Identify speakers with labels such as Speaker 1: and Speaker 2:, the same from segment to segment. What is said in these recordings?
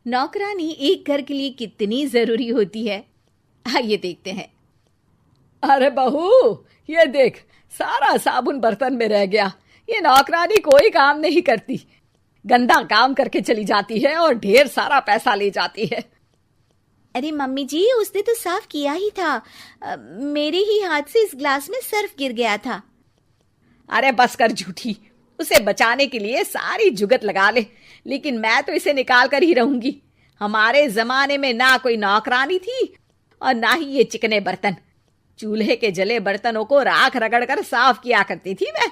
Speaker 1: नौकरानी एक घर के लिए कितनी जरूरी होती है, आइए देखते हैं।
Speaker 2: अरे बहू, ये देख, सारा साबुन बर्तन में रह गया। ये नौकरानी कोई काम नहीं करती, गंदा काम करके चली जाती है और ढेर सारा पैसा ले जाती है।
Speaker 1: अरे मम्मी जी, उसने तो साफ किया ही था। मेरे ही हाथ से इस ग्लास में सर्फ गिर गया था।
Speaker 2: अरे बस कर झूठी, उसे बचाने के लिए सारी जुगत लगा ले, लेकिन मैं तो इसे निकाल कर ही रहूंगी। हमारे जमाने में ना कोई नौकरानी थी और ना ही ये चिकने बर्तन। चूल्हे के जले बर्तनों को राख रगड़ कर साफ किया करती थी मैं।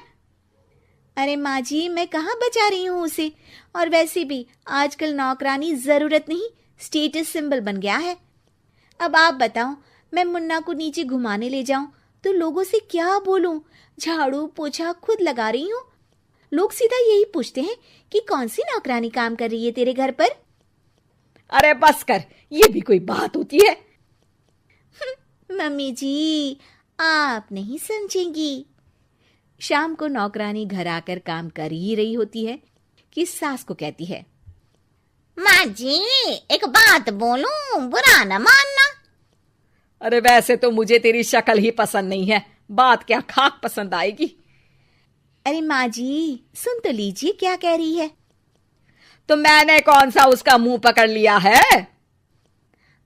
Speaker 1: अरे माँ जी, मैं कहाँ बचा रही हूँ उसे। और वैसे भी आजकल नौकरानी जरूरत नहीं, स्टेटस सिंबल बन गया है। अब आप बताओ, मैं मुन्ना को नीचे घुमाने ले जाऊं तो लोगों से क्या बोलूं? झाड़ू पोछा खुद लगा रही हूँ। लोग सीधा यही पूछते हैं कि कौन सी नौकरानी काम कर रही है तेरे घर पर।
Speaker 2: अरे बस कर, ये भी कोई बात होती है?
Speaker 1: मम्मी जी, आप नहीं समझेंगी। शाम को नौकरानी घर आकर काम कर ही रही होती है कि सास को कहती है,
Speaker 3: माँ जी, एक बात बोलूं, बुरा न मानना।
Speaker 2: अरे वैसे तो मुझे तेरी शक्ल ही पसंद नहीं है, बात क्या खाक पसंद आएगी।
Speaker 1: अरे माँ जी, सुन तो लीजिए क्या कह रही है।
Speaker 2: तो मैंने कौन सा उसका मुंह पकड़ लिया है?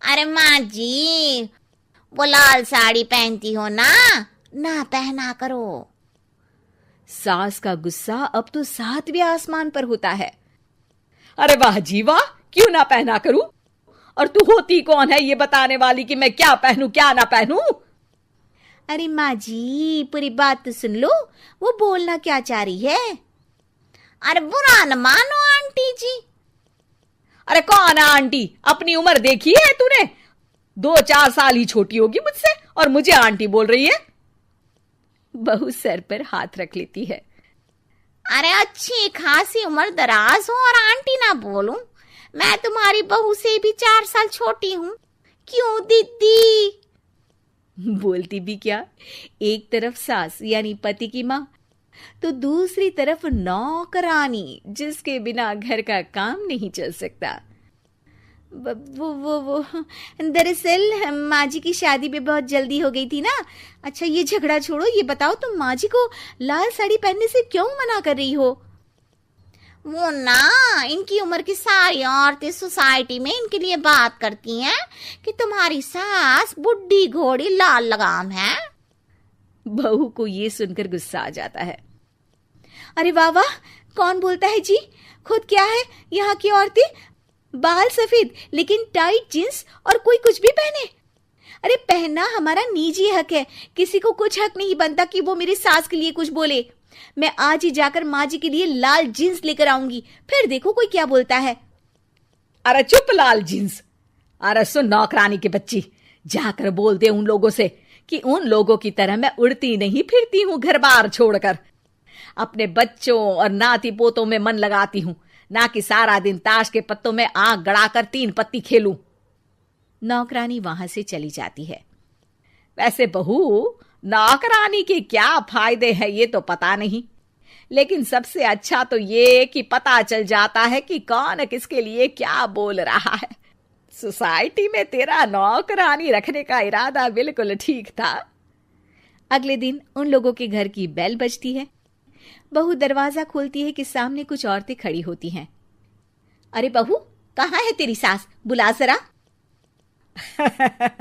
Speaker 3: अरे माँ जी, वो लाल साड़ी पहनती हो ना, ना पहना करो।
Speaker 1: सास का गुस्सा अब तो 7वें आसमान पर होता है।
Speaker 2: अरे वाह जी वाह, क्यों ना पहना करूं? और तू होती कौन है ये बताने वाली कि मैं क्या पहनूं क्या ना पहनूं?
Speaker 1: अरे माँ जी, पूरी बात तो सुन लो, वो बोलना क्या चाह रही है।
Speaker 3: अरे बुरा न मानो आंटी जी।
Speaker 2: अरे कौन है आंटी? अपनी उम्र देखी है तूने? 2-4 साल ही छोटी होगी मुझसे और मुझे आंटी बोल रही है।
Speaker 1: बहू सर पर हाथ रख लेती है।
Speaker 3: अरे अच्छी खासी उम्र दराज हो और आंटी ना बोलूं? मैं तुम्हारी बहू से भी 4 साल छोटी हूँ। क्यों दीदी?
Speaker 1: बोलती भी क्या, एक तरफ सास यानी पति की माँ, तो दूसरी तरफ नौकरानी जिसके बिना घर का काम नहीं चल सकता। वो दरअसल माँ जी की शादी भी बहुत जल्दी हो गई थी ना। अच्छा ये झगड़ा छोड़ो, ये बताओ तुम माँ जी को लाल साड़ी पहनने से क्यों मना कर रही हो?
Speaker 3: वो ना, इनकी उम्र की सारी औरतें सोसाइटी में इनके लिए बात करती हैं कि तुम्हारी सास बुढ़ी घोड़ी लाल लगाम है।
Speaker 1: बहू को ये सुनकर गुस्सा आ जाता है। अरे वाह वाह, कौन बोलता है जी? खुद क्या है यहाँ की औरतें, बाल सफेद लेकिन टाइट जींस और कोई कुछ भी पहने। अरे पहनना हमारा निजी हक है, किसी को कुछ हक नहीं बनता कि वो मेरी सास के लिए कुछ बोले। मैं आज ही जाकर माँ जी के लिए लाल जींस लेकर आऊंगी, फिर देखो कोई क्या बोलता है।
Speaker 2: अरे चुप लाल जींस। अरे सुन नौकरानी की बच्ची, जाकर बोल दे उन लोगों से कि उन लोगों की तरह मैं उड़ती नहीं फिरती हूँ घर बार छोड़कर। अपने बच्चों और नाती पोतों में मन लगाती हूँ, ना कि सारा दिन ताश के पत्तों में आंख गड़ाकर 3 पत्ती खेलूं।
Speaker 1: नौकरानी वहां से चली जाती है।
Speaker 2: वैसे बहू, नौकरानी के क्या फायदे हैं ये तो पता नहीं, लेकिन सबसे अच्छा तो ये कि पता चल जाता है कि कौन किसके लिए क्या बोल रहा है। सोसाइटी में तेरा नौकरानी रखने का इरादा बिल्कुल ठीक था।
Speaker 1: अगले दिन उन लोगों के घर की बेल बजती है। बहू दरवाजा खोलती है कि सामने कुछ औरतें खड़ी होती हैं। अरे बहू, कहाँ है तेरी सास? बुला जरा।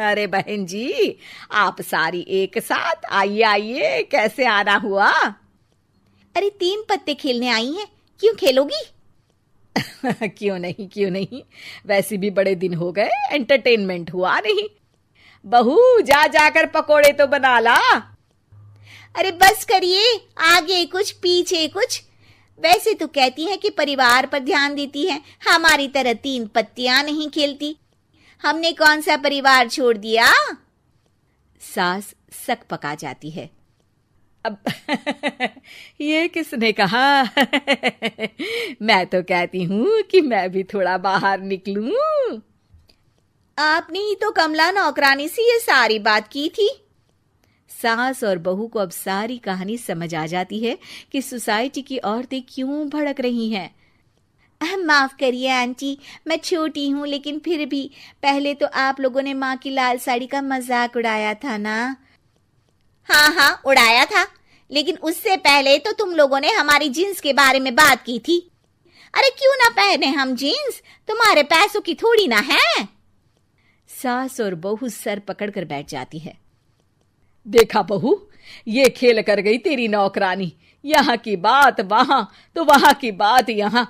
Speaker 2: अरे बहन जी, आप सारी एक साथ आइए आइए, कैसे आना हुआ?
Speaker 1: अरे 3 पत्ते खेलने आई हैं, क्यों खेलोगी?
Speaker 2: क्यों नहीं, वैसे भी बड़े दिन हो गए, एंटरटेनमेंट हुआ नहीं। बहू जा जाकर पकोड़े तो बना ला।
Speaker 1: अरे बस करिए, आगे कुछ पीछे कुछ। वैसे तो कहती है कि परिवार पर ध्यान देती है, हमारी तरह 3 पत्तियां नहीं खेलती। हमने कौन सा परिवार छोड़ दिया? सास सक पका जाती है।
Speaker 2: अब ये किसने कहा? मैं तो कहती हूँ कि मैं भी थोड़ा बाहर निकलूं।
Speaker 1: आपने ही तो कमला नौकरानी से ये सारी बात की थी। सास और बहू को अब सारी कहानी समझ आ जाती है कि सोसाइटी की औरतें क्यों भड़क रही हैं। माफ करिए आंटी, मैं छोटी हूँ, लेकिन फिर भी पहले तो आप लोगों ने माँ की लाल साड़ी का मजाक उड़ाया था ना।
Speaker 3: हाँ हाँ, उड़ाया था, लेकिन उससे पहले तो तुम लोगों ने हमारी जीन्स के बारे में बात की थी। अरे क्यों ना पहने हम जीन्स, तुम्हारे पैसों की थोड़ी ना है।
Speaker 2: सास और बहू सर पकड़कर बैठ जाती है। देखा बहू, ये खेल कर गई तेरी नौकरानी, यहाँ की बात वहां तो वहां की बात यहाँ।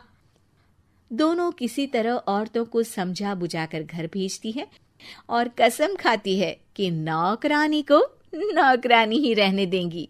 Speaker 2: दोनों किसी तरह औरतों को समझा बुझाकर घर भेजती है और कसम खाती है कि नौकरानी को नौकरानी ही रहने देंगी।